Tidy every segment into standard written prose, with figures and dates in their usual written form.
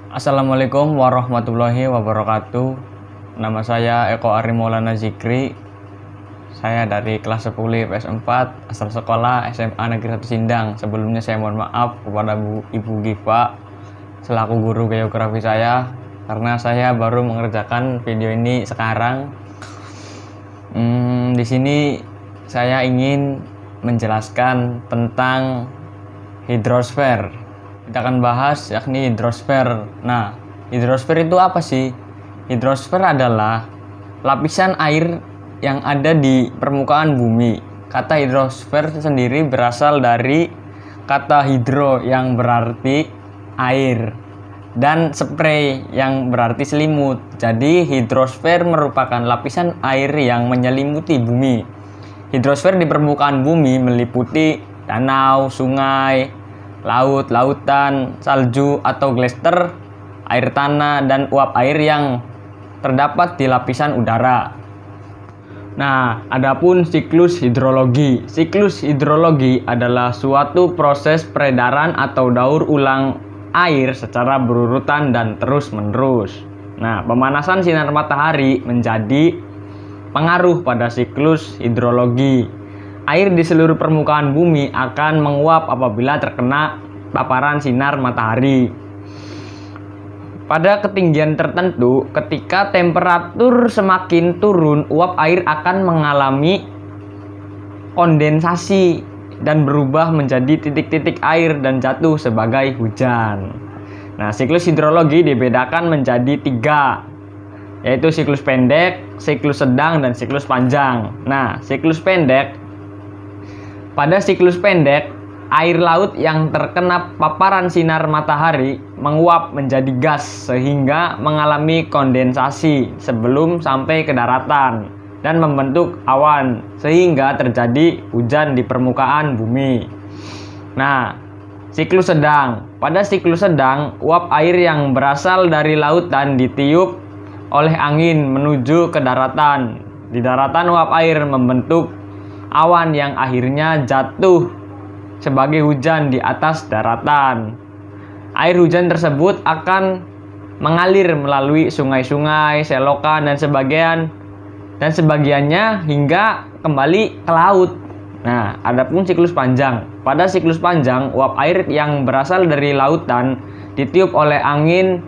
Assalamualaikum warahmatullahi wabarakatuh. Nama saya Eko Ari Maulana Zikri. Saya dari kelas 10 IPS 4 asal sekolah SMA Negeri 1 Sindang. Sebelumnya saya mohon maaf kepada Ibu Giva selaku guru geografi saya karena saya baru mengerjakan video ini sekarang. Di sini saya ingin menjelaskan tentang hidrosfer. Kita akan bahas yakni hidrosfer. Nah, hidrosfer itu apa sih? Hidrosfer adalah lapisan air yang ada di permukaan bumi. Kata hidrosfer sendiri berasal dari kata hidro yang berarti air dan spray yang berarti selimut. Jadi hidrosfer merupakan lapisan air yang menyelimuti bumi. Hidrosfer di permukaan bumi meliputi danau, sungai, laut, lautan, salju atau glacier, air tanah, dan uap air yang terdapat di lapisan udara. Nah, adapun siklus hidrologi. Siklus hidrologi adalah suatu proses peredaran atau daur ulang air secara berurutan dan terus-menerus. Nah, pemanasan sinar matahari menjadi pengaruh pada siklus hidrologi. Air di seluruh permukaan bumi akan menguap apabila terkena paparan sinar matahari. Pada ketinggian tertentu, ketika temperatur semakin turun, uap air akan mengalami kondensasi dan berubah menjadi titik-titik air dan jatuh sebagai hujan. Nah, siklus hidrologi dibedakan menjadi 3, yaitu siklus pendek, siklus sedang, dan siklus panjang. Nah, siklus pendek. Pada siklus pendek, air laut yang terkena paparan sinar matahari menguap menjadi gas sehingga mengalami kondensasi sebelum sampai ke daratan dan membentuk awan sehingga terjadi hujan di permukaan bumi. Nah, siklus sedang. Pada siklus sedang, uap air yang berasal dari lautan ditiup oleh angin menuju ke daratan. Di daratan uap air membentuk awan yang akhirnya jatuh sebagai hujan di atas daratan. Air hujan tersebut akan mengalir melalui sungai-sungai, selokan, dan sebagiannya hingga kembali ke laut. Nah, adapun siklus panjang. Pada siklus panjang, uap air yang berasal dari lautan ditiup oleh angin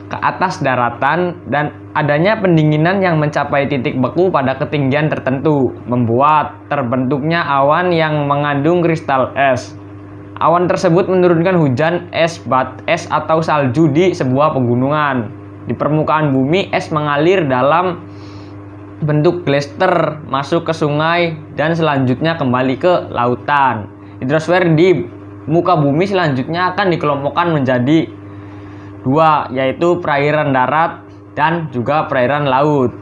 ke atas daratan dan adanya pendinginan yang mencapai titik beku pada ketinggian tertentu membuat terbentuknya awan yang mengandung kristal es. Awan tersebut menurunkan hujan es atau salju di sebuah pegunungan. Di permukaan bumi, es mengalir dalam bentuk glacier masuk ke sungai dan selanjutnya kembali ke lautan. Hidrosfer di muka bumi selanjutnya akan dikelompokkan menjadi 2, yaitu perairan darat dan juga perairan laut.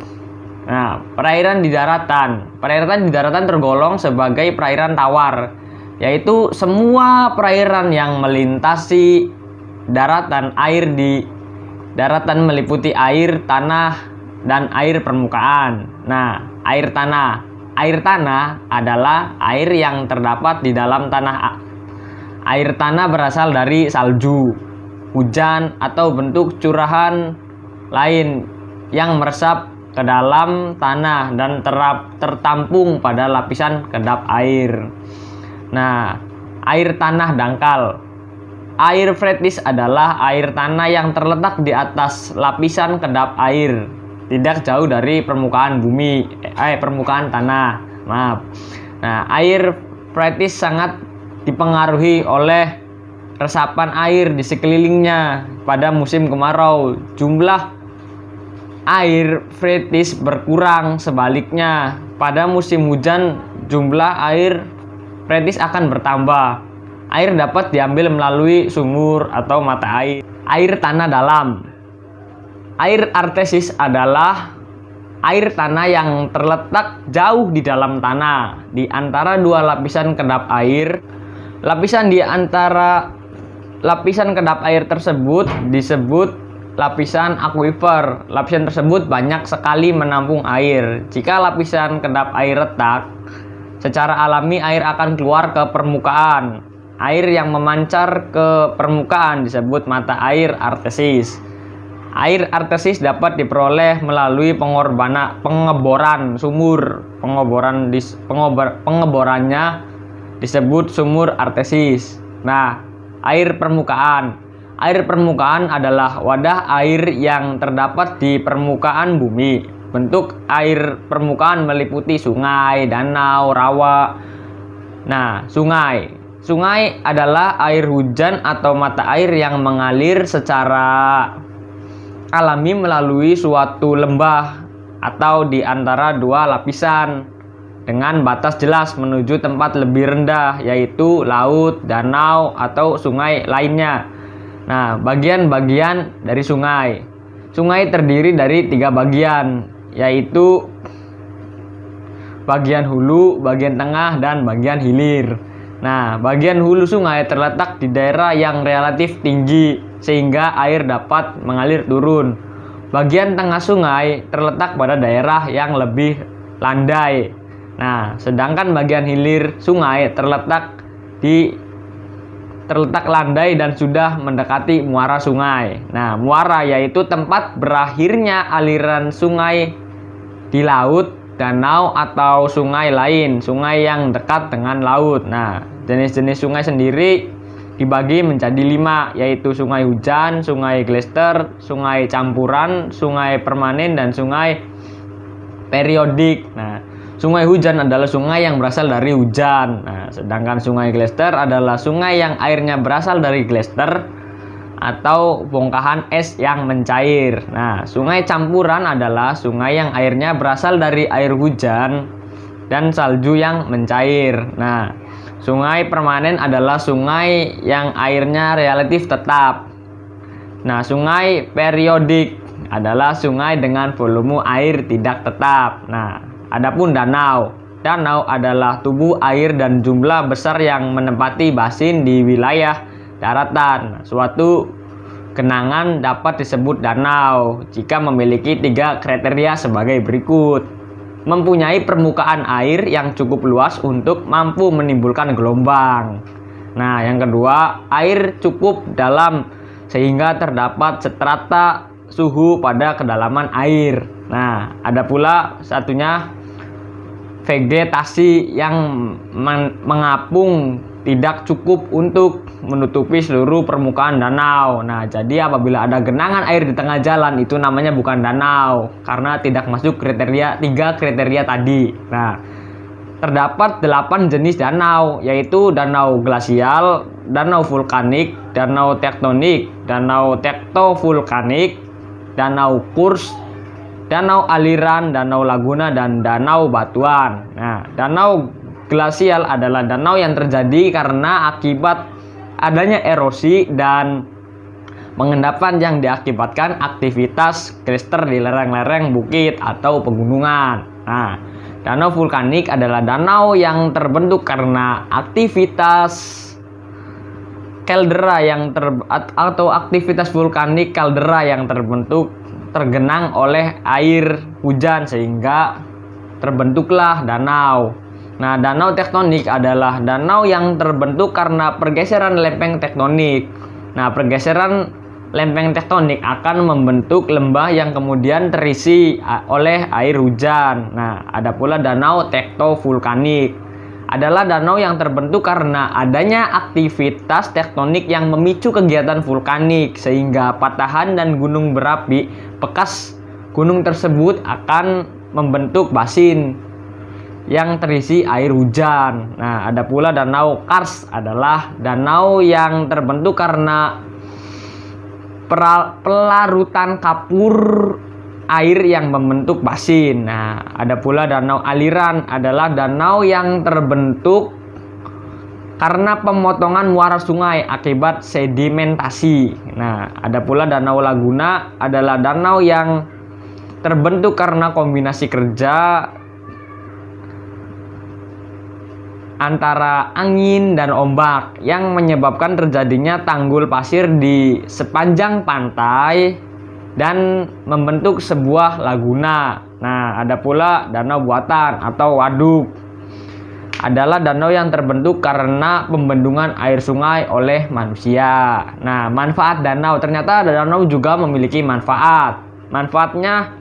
Nah, perairan di daratan tergolong sebagai perairan tawar, yaitu semua perairan yang melintasi daratan. Air di daratan meliputi air tanah dan air permukaan. Nah, air tanah adalah air yang terdapat di dalam tanah. Air tanah berasal dari salju, hujan, atau bentuk curahan lain yang meresap ke dalam tanah dan tertampung pada lapisan kedap air. Nah, air tanah dangkal. Air freatis adalah air tanah yang terletak di atas lapisan kedap air, tidak jauh dari permukaan permukaan tanah. Maaf. Nah, air freatis sangat dipengaruhi oleh resapan air di sekelilingnya. Pada musim kemarau, jumlah air freatis berkurang. Sebaliknya, pada musim hujan, jumlah air freatis akan bertambah. Air dapat diambil melalui sumur atau mata air. Air tanah dalam. Air artesis adalah air tanah yang terletak jauh di dalam tanah, di antara 2 lapisan kedap air. Lapisan di antara lapisan kedap air tersebut disebut lapisan akuifer. Lapisan tersebut banyak sekali menampung air. Jika lapisan kedap air retak, secara alami air akan keluar ke permukaan. air yang memancar ke permukaan disebut mata air artesis. Air artesis dapat diperoleh melalui pengeboran sumur. Pengeborannya disebut sumur artesis. Nah, air permukaan. Air permukaan adalah wadah air yang terdapat di permukaan bumi. Bentuk air permukaan meliputi sungai, danau, rawa. Nah, sungai. Sungai adalah air hujan atau mata air yang mengalir secara alami melalui suatu lembah atau di antara dua lapisan dengan batas jelas menuju tempat lebih rendah, yaitu laut, danau, atau sungai lainnya. Nah, bagian-bagian dari sungai. Sungai terdiri dari 3 bagian, yaitu bagian hulu, bagian tengah, dan bagian hilir. Nah, bagian hulu sungai terletak di daerah yang relatif tinggi sehingga air dapat mengalir turun. Bagian tengah sungai terletak pada daerah yang lebih landai. Nah, sedangkan bagian hilir sungai terletak landai dan sudah mendekati muara sungai. Nah, muara yaitu tempat berakhirnya aliran sungai di laut, danau, atau sungai lain, sungai yang dekat dengan laut. Nah, jenis-jenis sungai sendiri dibagi menjadi 5, yaitu sungai hujan, sungai glester, sungai campuran, sungai permanen, dan sungai periodik. Nah, sungai hujan adalah sungai yang berasal dari hujan. Nah, sedangkan sungai glester adalah sungai yang airnya berasal dari glester atau bongkahan es yang mencair. Nah, sungai campuran adalah sungai yang airnya berasal dari air hujan dan salju yang mencair. Nah, sungai permanen adalah sungai yang airnya relatif tetap. Nah, sungai periodik adalah sungai dengan volume air tidak tetap. Nah, adapun danau. Danau adalah tubuh air dan jumlah besar yang menempati basin di wilayah daratan. Suatu genangan dapat disebut danau jika memiliki 3 kriteria sebagai berikut. Mempunyai permukaan air yang cukup luas untuk mampu menimbulkan gelombang. Nah, yang kedua, air cukup dalam sehingga terdapat strata suhu pada kedalaman air. Nah, ada pula satunya vegetasi yang mengapung tidak cukup untuk menutupi seluruh permukaan danau. Nah, jadi apabila ada genangan air di tengah jalan, itu namanya bukan danau karena tidak masuk kriteria 3 kriteria tadi. Nah, terdapat 8 jenis danau, yaitu danau glasial, danau vulkanik, danau tektonik, danau tektovulkanik, danau kurs, danau aliran, danau laguna, dan danau batuan. Nah, danau glasial adalah danau yang terjadi karena akibat adanya erosi dan pengendapan yang diakibatkan aktivitas klister di lereng-lereng bukit atau pegunungan. Nah, danau vulkanik adalah danau yang terbentuk karena aktivitas kaldera atau aktivitas vulkanik kaldera yang tergenang oleh air hujan sehingga terbentuklah danau. Nah, danau tektonik adalah danau yang terbentuk karena pergeseran lempeng tektonik. Nah, pergeseran lempeng tektonik akan membentuk lembah yang kemudian terisi oleh air hujan. Nah, ada pula danau tektovulkanik. Adalah danau yang terbentuk karena adanya aktivitas tektonik yang memicu kegiatan vulkanik sehingga patahan dan gunung berapi bekas gunung tersebut akan membentuk basin yang terisi air hujan. Nah, ada pula danau kars adalah danau yang terbentuk karena pelarutan kapur air yang membentuk basin. Nah, ada pula danau aliran adalah danau yang terbentuk karena pemotongan muara sungai akibat sedimentasi. Nah, ada pula danau laguna adalah danau yang terbentuk karena kombinasi kerja antara angin dan ombak yang menyebabkan terjadinya tanggul pasir di sepanjang pantai dan membentuk sebuah laguna. Nah, ada pula danau buatan atau waduk adalah danau yang terbentuk karena pembendungan air sungai oleh manusia. Nah, manfaat danau, ternyata danau juga memiliki manfaat. Manfaatnya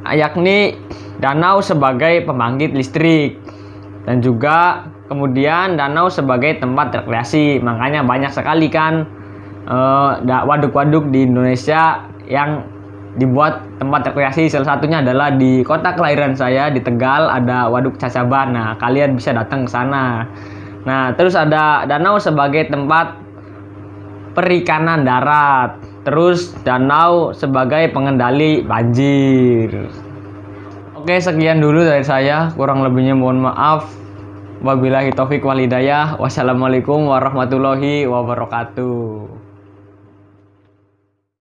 yakni danau sebagai pembangkit listrik, dan juga kemudian danau sebagai tempat rekreasi. Makanya banyak sekali kan waduk-waduk di Indonesia yang dibuat tempat rekreasi. Salah satunya adalah di kota kelahiran saya, di Tegal, ada Waduk Cacaban. Nah, kalian bisa datang ke sana. Nah, terus ada danau sebagai tempat perikanan darat. Terus danau sebagai pengendali banjir. Oke, sekian dulu dari saya. Kurang lebihnya mohon maaf. Wabillahi taufik wal hidayah. Wassalamualaikum warahmatullahi wabarakatuh.